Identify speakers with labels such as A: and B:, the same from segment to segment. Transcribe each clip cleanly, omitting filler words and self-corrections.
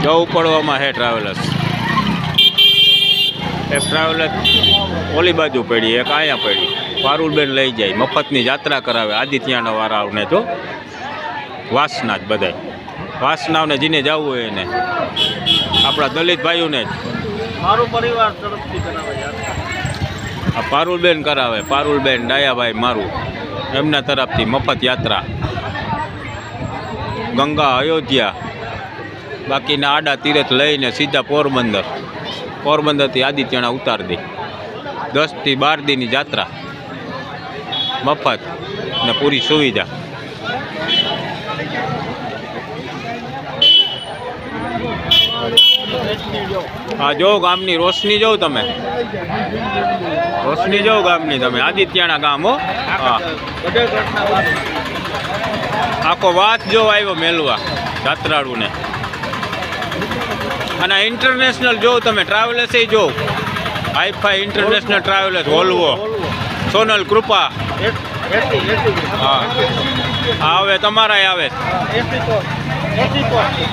A: જો ઉપડવામાં હે ટ્રાવેલર્સ. એક ટ્રાવેલર ઓલી બાજુ પડી, એક અહીંયા પડી. પારુલબેન લઈ જાય, મફતની યાત્રા કરાવે આદિત્યના વાળાઓને. જો વાસના જ બધાય વાસનાઓને જેને જવું હોય એને, આપણા દલિત ભાઈઓને જ
B: મારું પરિવાર તરફથી કરાવે
A: આ પારુલબેન કરાવે. પારુલબેન ડાયાભાઈ મારું એમના તરફથી મફત યાત્રા ગંગા અયોધ્યા, બાકીના આડા તીરથ લઈને સીધા પોરબંદર. પોરબંદરથી આદિત્યના ઉતાર દે. 10 થી 12 દીની યાત્રા મફત ને પૂરી સુવિધા. હા જો ગામની રોશની જોઉં તમે, રોશની જોઉં ગામની તમે. આદિત્યના ગામ હો. હા આખો વાત જો આવ્યો મેલવા યાત્રાળુને. અને ઇન્ટરનેશનલ જોઉં તમે, ટ્રાવેલર્સ એ જોઉં. Hi fi international travellers, Volvo, Sonal Krupa. હા હા હવે તમારા આવે.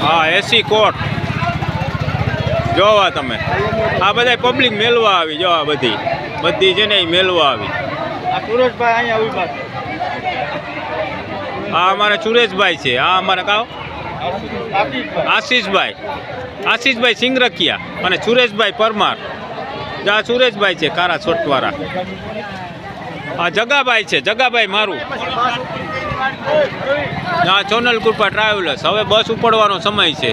A: હા એસી કોટ જોવા તમે. આ બધા પબ્લિક મેળવા આવી. જો આ બધી બધી છે ને એ મેળવા આવી.
B: સુરેશભાઈ અહીંયા ઉભા છે.
A: આ અમારા સુરેશભાઈ છે. આ અમારા કાવ આશીષભાઈ. આશીષભાઈ સિંગરખિયા અને સુરેશભાઈ પરમાર. આ સુરેશભાઈ છે કારા છોટવાળા. આ જગાભાઈ છે, જગાભાઈ મારું. આ સોનલ કૃપા ટ્રાવેલર્સ. હવે બસ ઉપડવાનો સમય છે.